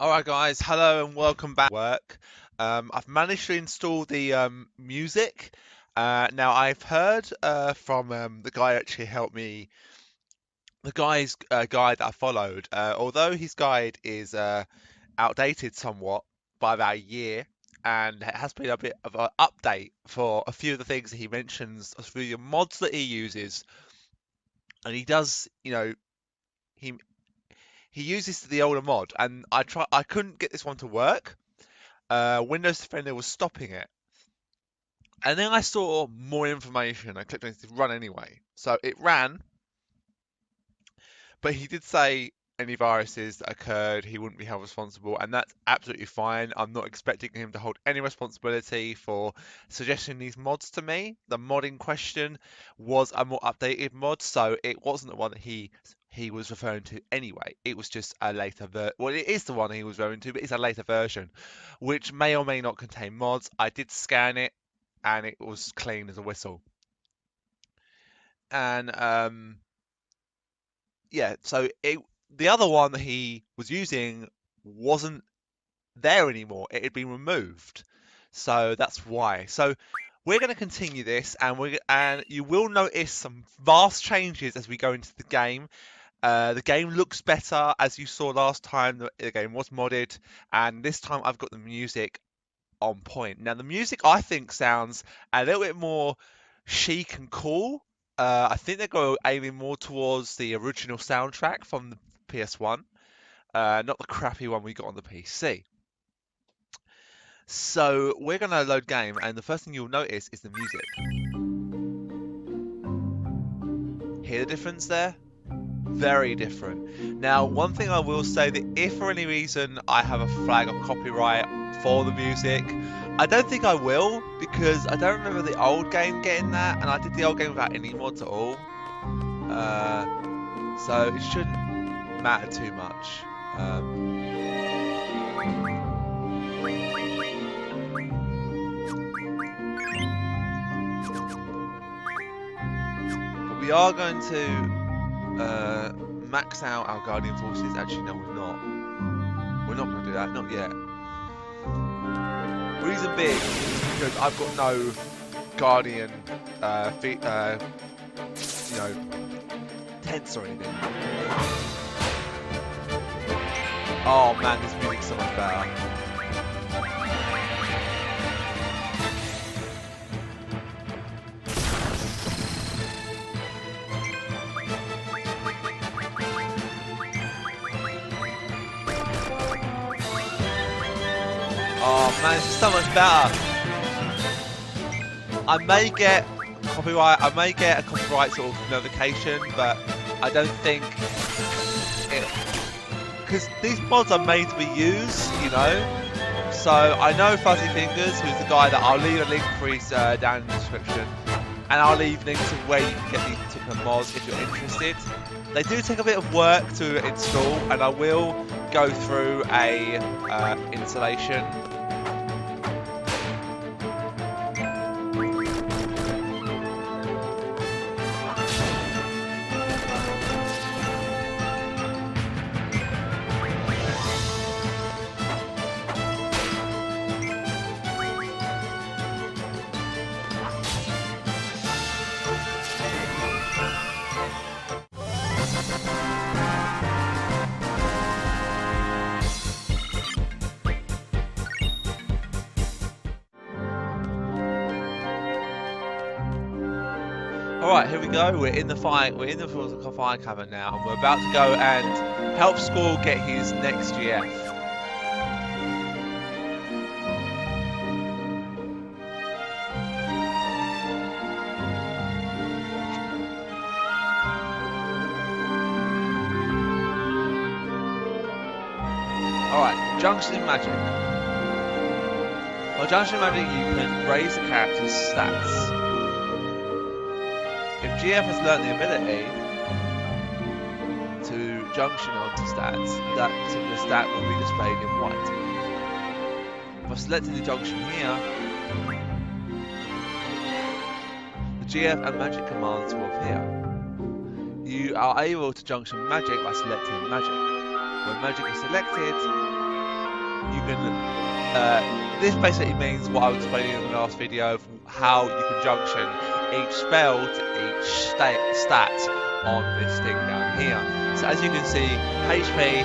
Alright guys, hello and welcome back to work. I've managed to install the music. Now I've heard from the guy who actually helped me, the guy's guide that I followed, although his guide is outdated somewhat by about a year, and it has been a bit of an update for a few of the things that he mentions, a few of the mods that he uses, and he does, he he uses the older mod, and I couldn't get this one to work. Windows Defender was stopping it. And then I saw more information. I clicked on it to run anyway. So it ran, but he did say any viruses that occurred, he wouldn't be held responsible, and that's absolutely fine. I'm not expecting him to hold any responsibility for suggesting these mods to me. The mod in question was a more updated mod, so it wasn't the one that he was referring to anyway. It was just a later well, it is the one he was referring to, but it's a later version, which may or may not contain mods. I did scan it, and it was clean as a whistle. And yeah, so the other one that he was using wasn't there anymore. It had been removed. So that's why. So we're going to continue this, and you will notice some vast changes as we go into the game. The game looks better, as you saw last time. The game was modded, and this time I've got the music on point. Now the music I think sounds a little bit more chic and cool. I think they're aiming more towards the original soundtrack from the PS1, not the crappy one we got on the PC. So we're going to load game, and the first thing you'll notice is the music. Hear the difference there? Very different. Now, one thing I will say, that if for any reason I have a flag of copyright for the music, I don't think I will, because I don't remember the old game getting that, and I did the old game without any mods at all. So it shouldn't matter too much. But we are going to max out our Guardian forces. Actually, no, we're not. We're not going to do that, not yet. Reason being is because I've got no Guardian, tents or anything. Oh man, this music's so much better. Oh man, this is so much better. I may get a copyright sort of notification, but I don't think it, because these mods are made to be used, So I know Fuzzy Fingers, who's the guy that I'll leave a link for his down in the description, and I'll leave links to where you can get these particular mods if you're interested. They do take a bit of work to install, and I will go through a installation. Alright, here we go. We're in the fire cavern now, and we're about to go and help Squall get his next GF. Alright, Junction Magic. Well, Junction Magic, you can raise the character's stats. If GF has learnt the ability to junction onto stats, that particular stat will be displayed in white. By selecting the junction here, the GF and magic commands will appear. You are able to junction magic by selecting magic. When magic is selected, you can. This basically means what I was explaining in the last video of how you can junction each spell to each stat on this thing down here. So as you can see, HP,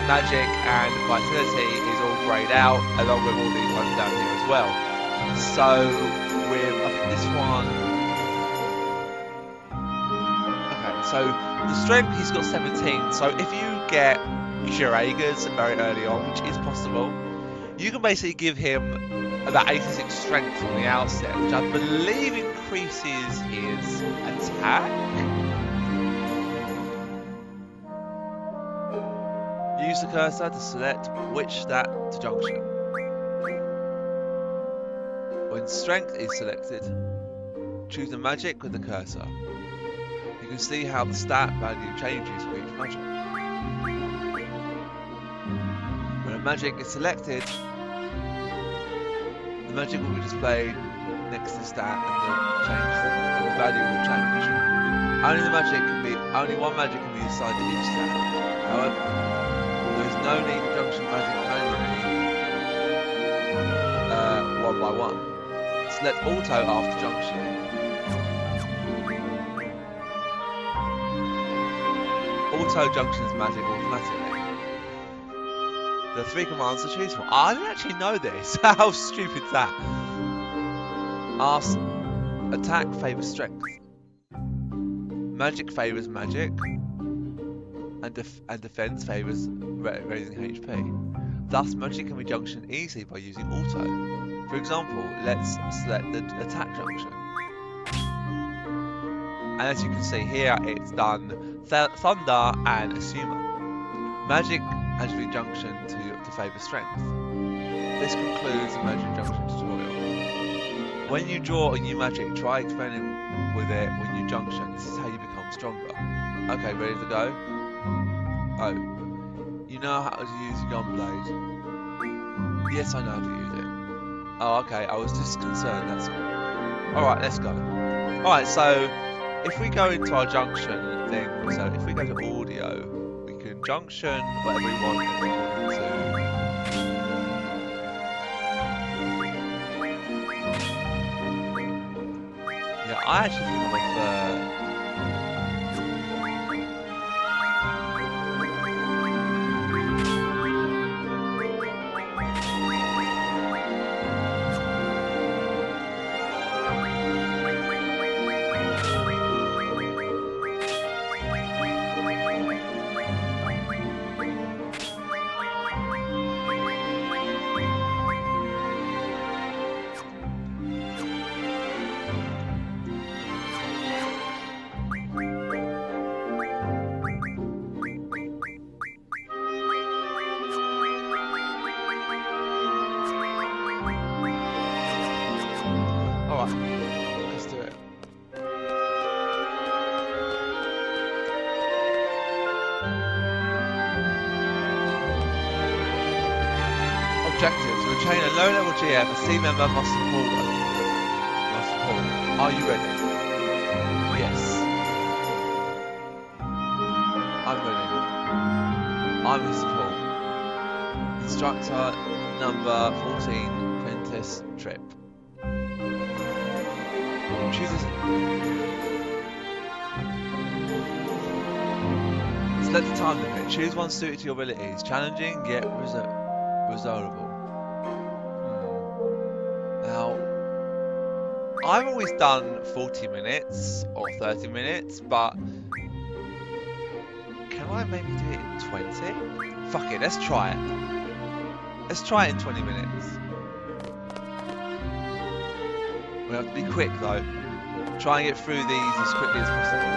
magic, and vitality is all greyed out, along with all these ones down here as well. So with I think this one. Okay, so the strength he's got 17. So if you get Curagas very early on, which is possible, you can basically give him about 86 strength from the outset, which I believe increases his attack. Use the cursor to select which stat to junction. When strength is selected, choose a magic with the cursor. You can see how the stat value changes for each magic. When a magic is selected, the magic will be displayed next to the stat and the value will change. Only one magic can be assigned to each stat. However, there is no need to junction magic manually one by one. Select auto after junction. Auto junctions magic automatically. There are 3 commands to choose from. I didn't actually know this. How stupid is that? Ask, attack favours strength. Magic favours magic. And defense favours raising HP. Thus, magic can be junctioned easily by using auto. For example, let's select the attack junction. And as you can see here, it's done Thunder and Assumer. Magic has been junctioned to favour strength. This concludes the magic junction tutorial. When you draw a new magic, try experimenting with it when you junction. This is how you become stronger. Okay, ready to go? Oh, you know how to use your gunblade? Yes, I know how to use it. Oh, okay, I was just concerned, that's all. Alright, let's go. Alright, so if we go into our junction thing, so if we go to audio, we can junction whatever we want according to. Yeah, I actually think I prefer. Let's do it. Objectives. To retain a low-level GM, a C member must support. Are you ready? Yes. I'm ready. I'm in support. Instructor number 14, Apprentice Trip. Choose select the time limit. Choose one suited to your abilities. Challenging yet resolvable. Now, I've always done 40 minutes or 30 minutes, but can I maybe do it in 20? Fuck it, let's try it. Let's try it in 20 minutes. We have to be quick though. Try and get through these as quickly as possible.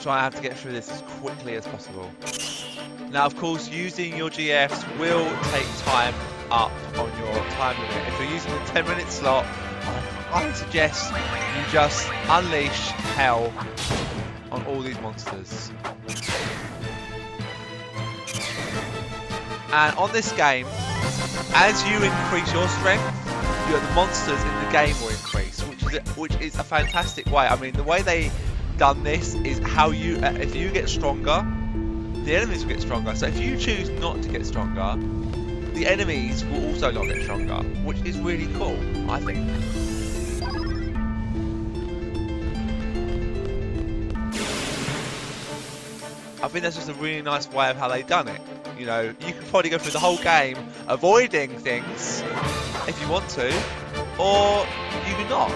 I have to get through this as quickly as possible. Now, of course, using your GFs will take time up on your time limit. If you're using the 10-minute slot, I suggest you just unleash hell on all these monsters. And on this game, as you increase your strength, the monsters in the game will increase, which is a fantastic way. I mean, the way they done this is how you, if you get stronger, the enemies will get stronger. So if you choose not to get stronger, the enemies will also not get stronger, which is really cool, I think. I think that's just a really nice way of how they've done it. You know, you can probably go through the whole game avoiding things if you want to, or you can not.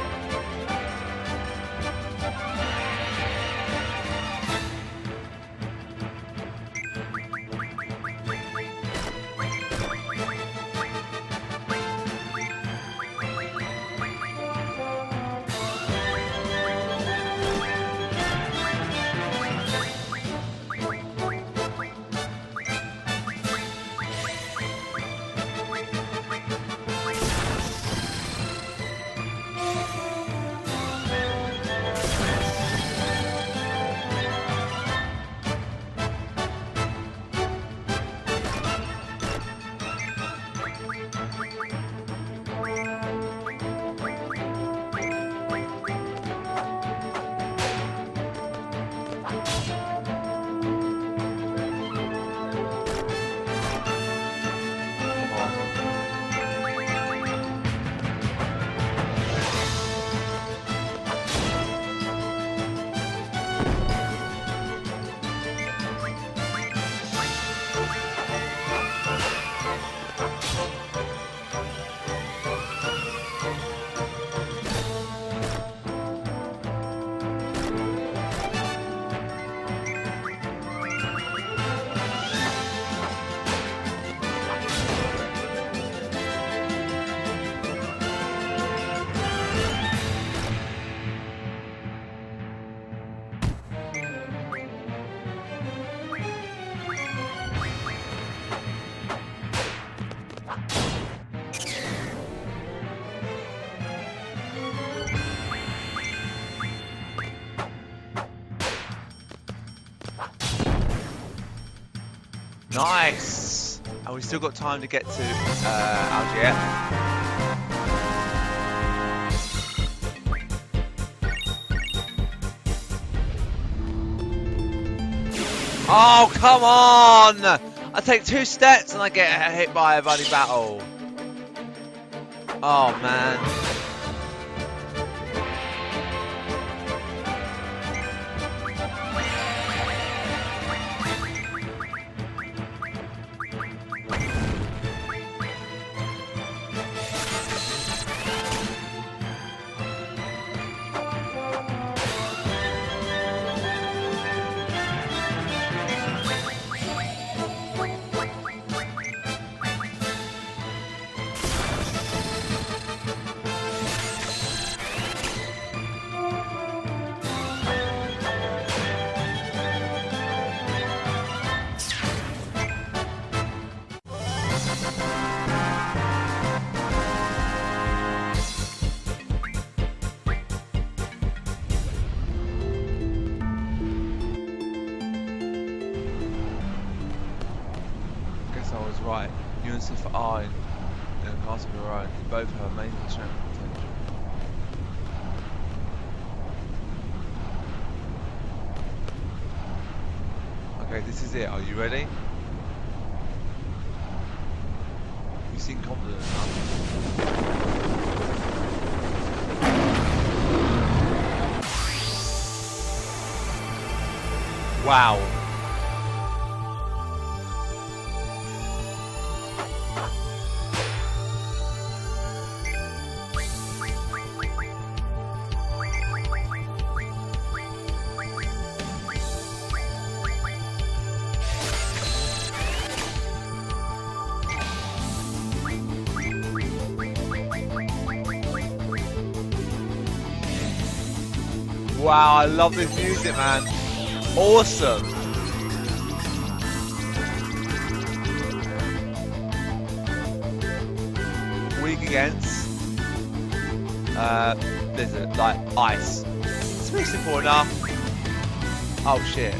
Nice! And we've still got time to get to Algier. Oh, come on! I take 2 steps and I get hit by a bloody battle. Oh, man. I was right. You and Seifer are in a class of your own. You both have amazing strength and potential. Okay, this is it. Are you ready? You seem confident enough. Wow. Wow, I love this music, man. Awesome. weak against blizzard, like ice. It's pretty simple enough. Oh shit.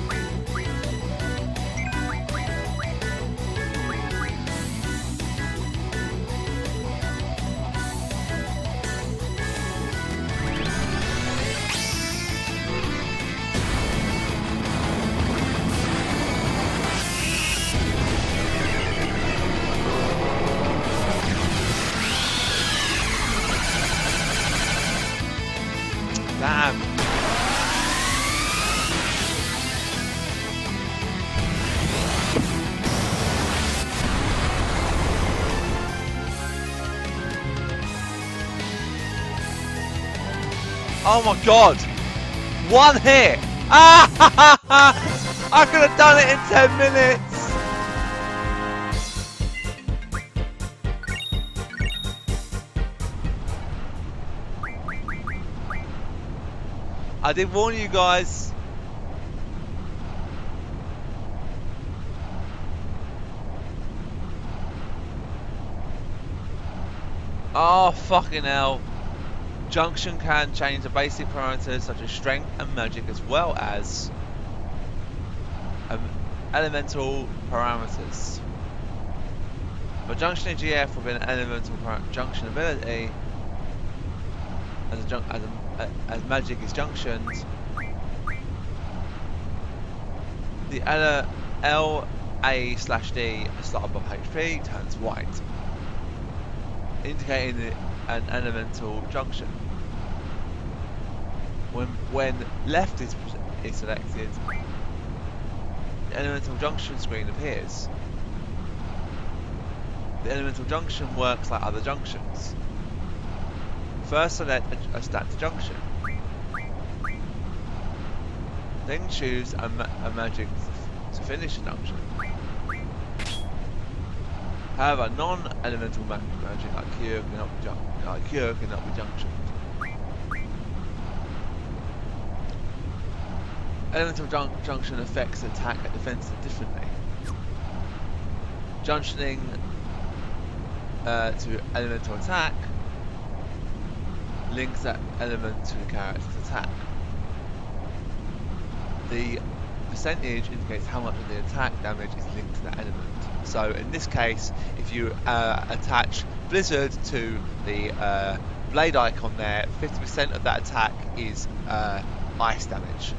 Damn. Oh my god! One hit! Ah! I could have done it in 10 minutes! I did warn you guys. Oh fucking hell. Junction can change the basic parameters such as strength and magic as well as elemental parameters. But junction in GF will be an elemental junction ability as magic is junctioned. The LA/D slot above HP turns white, indicating an elemental junction. When left is selected, the elemental junction screen appears. The elemental junction works like other junctions. First select a stacked junction. Then choose a magic to finish the junction. However, non-elemental magic like Cure cannot be junctioned. Elemental junction affects attack and defense differently. Junctioning to elemental attack links that element to the character's attack. The percentage indicates how much of the attack damage is linked to that element. So in this case, if you attach Blizzard to the blade icon there, 50% of that attack is ice damage.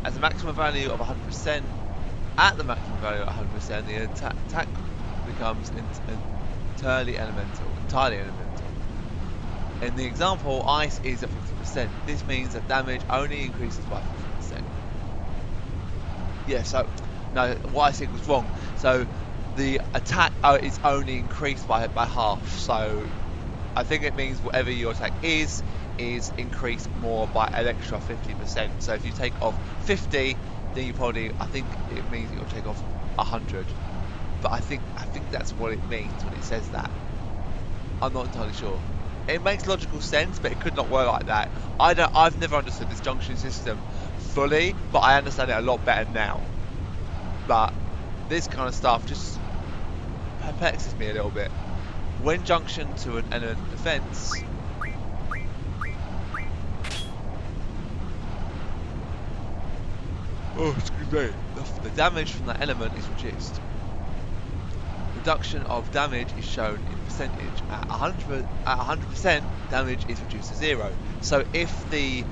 At the maximum value of 100%, the attack becomes entirely elemental. In the example, ice is at 50%. This means that damage only increases by 50%. Yeah, so, no, what I said was wrong. So, the attack is only increased by half. So, I think it means whatever your attack is increased more by an extra 50%. So, if you take off 50, then you probably, I think it means you'll take off 100. But I think that's what it means when it says that. I'm not entirely sure. It makes logical sense, but it could not work like that. I've never understood this junction system fully, but I understand it a lot better now. But this kind of stuff just perplexes me a little bit. When junctioned to an element of defense, the damage from that element is reduced. Reduction of damage is shown in percentage. At 100%, damage is reduced to 0. So if the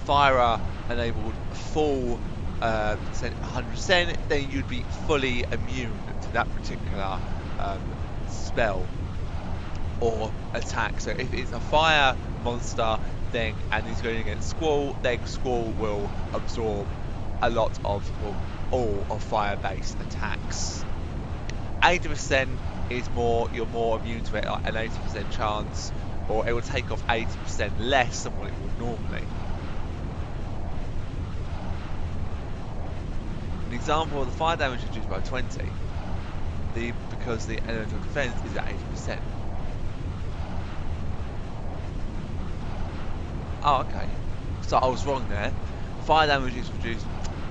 firer enabled full 100%, then you'd be fully immune to that particular spell or attack. So if it's a fire monster, then and he's going against Squall, then Squall will absorb a lot of, well, all of fire-based attacks. 80% is you're more immune to it, like an 80% chance, or it will take off 80% less than what it would normally. An example, the fire damage is reduced by 20, because the elemental defense is at 80%. Oh, okay. So I was wrong there. The fire damage is reduced.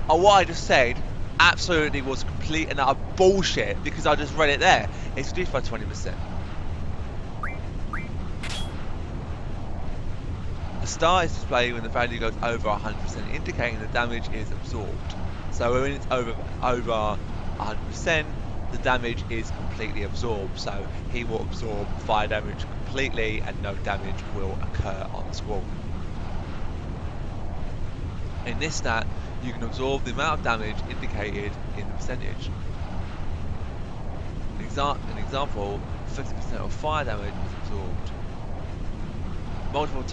Oh, what I just said absolutely was complete and utter bullshit because I just read it there. It's reduced by 20%. A star is displayed when the value goes over 100%, indicating the damage is absorbed. So when it's over 100%, the damage is completely absorbed. So he will absorb fire damage completely, and no damage will occur on Squall. In this stat, you can absorb the amount of damage indicated in the percentage. An example: 50% of fire damage is absorbed. Multiple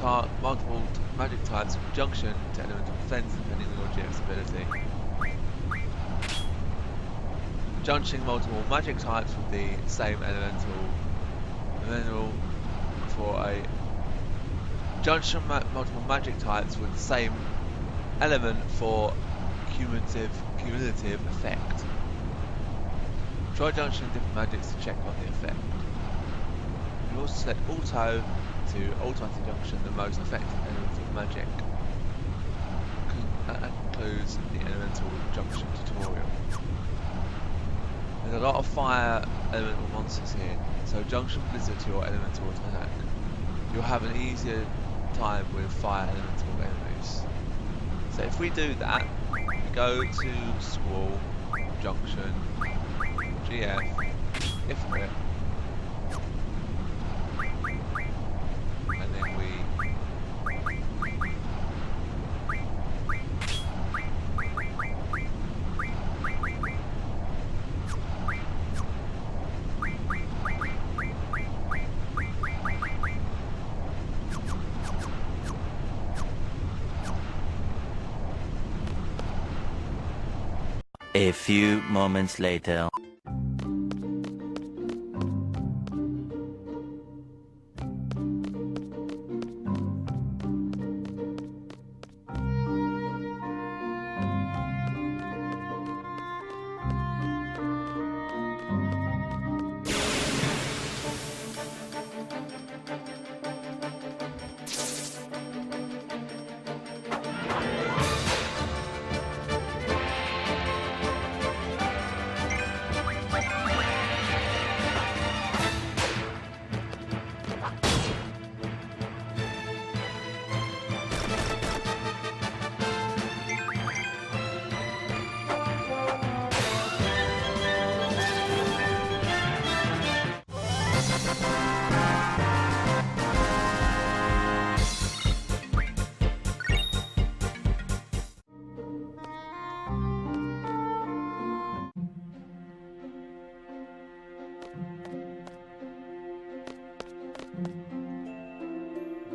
magic types in conjunction to elemental defense depending on your GF's ability. Junction multiple magic types with the same elemental for a junction multiple magic types with the same element for cumulative effect. Try junctioning different magics to check on the effect. You can also select auto to automatically junction the most effective element of magic. That concludes the elemental junction tutorial. There's a lot of fire elemental monsters here, so junction blizzard to your elemental attack. You'll have an easier time with fire elemental enemies. So if we do that, we go to Squall, junction, GF, Ifrit, and then we A few moments later.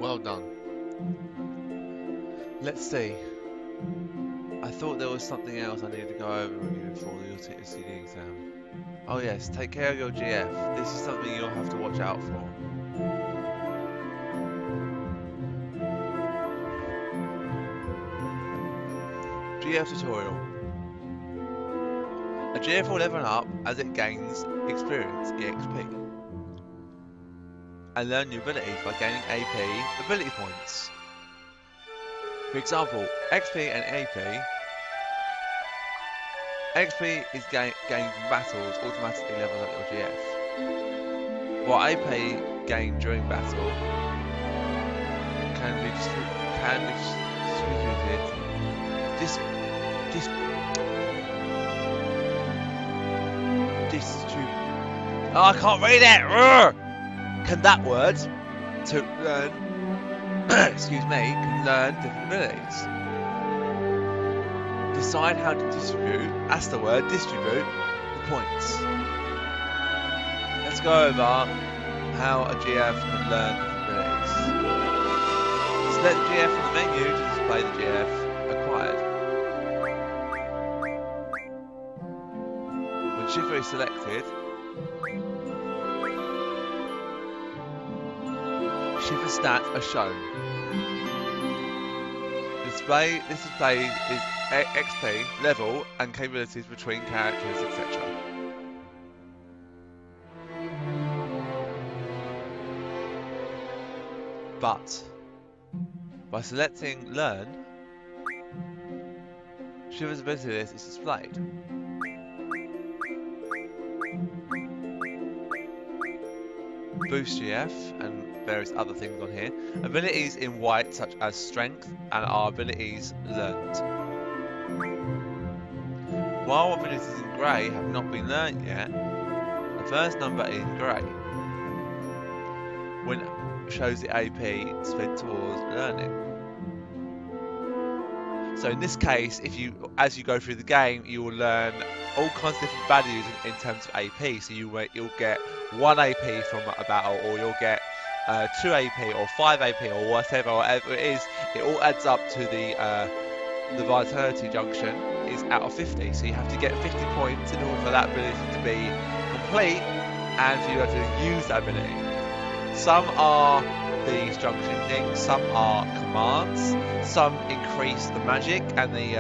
well done. Let's see. I thought there was something else I needed to go over with you before the LTCD exam. Oh yes, take care of your GF. This is something you'll have to watch out for. GF tutorial. A GF will level up as it gains experience, EXP, and learn new abilities by gaining AP ability points. For example, XP and AP. XP is gained from battles, automatically levels up your GF. While AP gained during battle can be distributed. Oh, I can't read it! Urgh! Can that word to learn excuse me, can learn different abilities. Decide how to distribute, that's the word, distribute the points. Let's go over how a GF can learn different abilities. Select the GF from the menu to display the GF acquired. When Seifer is selected, Seifer's stats are shown. This display is XP, level, and capabilities between characters, etc. But by selecting Learn, Seifer's ability list is displayed. boost GF, and various other things on here. Abilities in white, such as strength, and our abilities learnt. While abilities in grey have not been learnt yet, the first number in grey when shows the AP spent towards learning. So in this case, as you go through the game, you will learn all kinds of different values in terms of AP. So you'll get 1 AP from a battle, or you'll get 2 AP, or 5 AP, or whatever it is. It all adds up to the vitality junction is out of 50. So you have to get 50 points in order for that ability to be complete, and for you to use that ability. Some are these junction things, some are commands, some increase the magic and the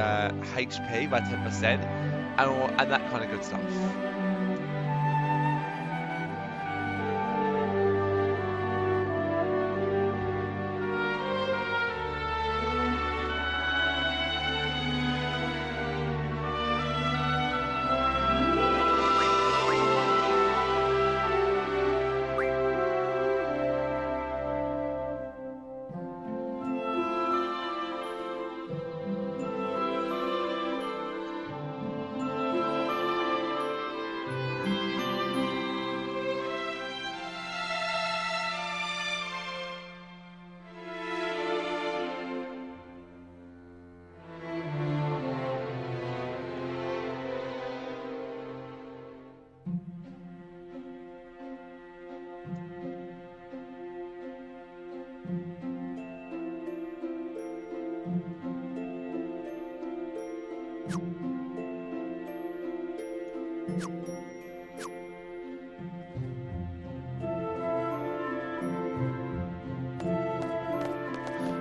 HP by 10%, and that kind of good stuff.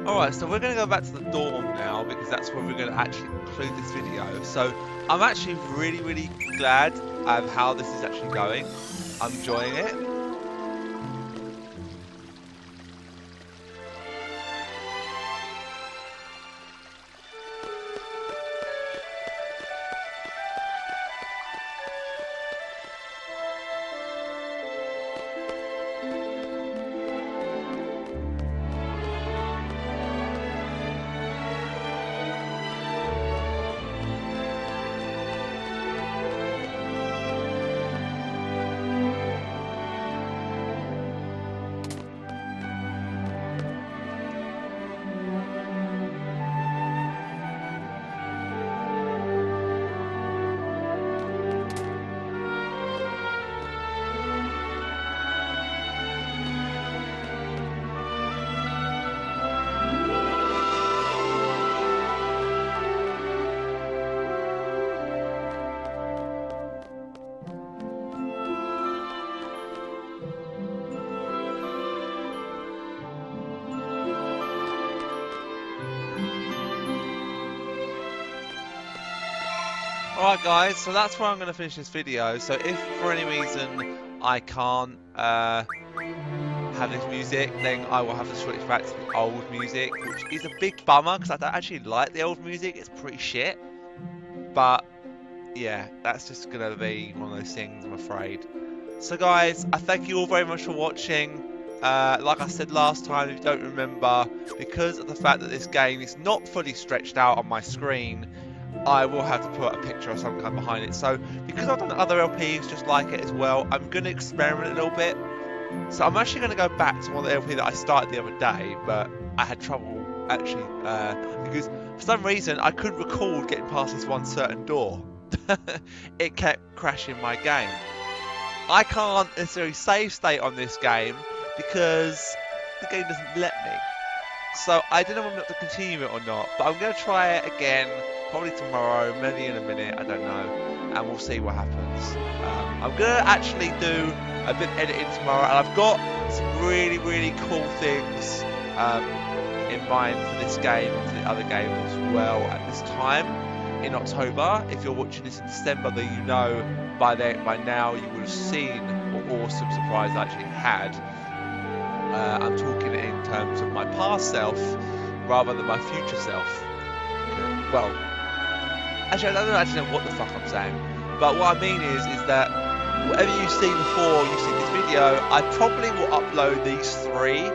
Alright, so we're going to go back to the dorm now, because that's where we're going to actually conclude this video. So I'm actually really glad of how this is actually going. I'm enjoying it. Alright guys, so that's where I'm going to finish this video. So if for any reason I can't have this music, then I will have to switch back to the old music, which is a big bummer because I don't actually like the old music. It's pretty shit. But yeah, that's just going to be one of those things, I'm afraid. So guys, I thank you all very much for watching. Like I said last time, if you don't remember, because of the fact that this game is not fully stretched out on my screen, I will have to put a picture of some kind behind it. So because I've done other LPs just like it as well, I'm going to experiment a little bit. So I'm actually going to go back to one of the LP that I started the other day, but I had trouble actually because for some reason I couldn't record getting past this one certain door. It kept crashing my game. I can't necessarily save state on this game because the game doesn't let me. So I don't know if I'm going to continue it or not, but I'm going to try it again, probably tomorrow, maybe in a minute, I don't know, and we'll see what happens. I'm going to actually do a bit of editing tomorrow, and I've got some really cool things in mind for this game and for the other game as well at this time in October. If you're watching this in December, then you know by now you would have seen what awesome surprise I actually had. I'm talking in terms of my past self rather than my future self. Well, actually I don't actually know what the fuck I'm saying, but what I mean is that whatever you see before you see this video, I probably will upload these 3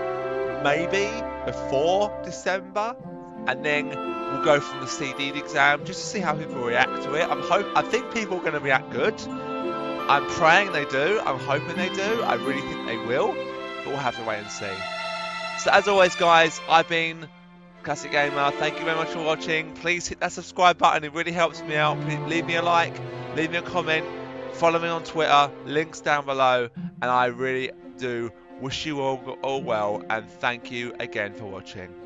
maybe before December, and then we'll go from the CD exam just to see how people react to it. I think people are going to react good. I'm praying they do. I'm hoping they do. I really think they will, but we'll have to wait and see. So as always, guys, I've been Classic Gamer. Thank you very much for watching. Please hit that subscribe button. It really helps me out. Please leave me a like, leave me a comment, follow me on Twitter. Links down below. And I really do wish you all well, and thank you again for watching.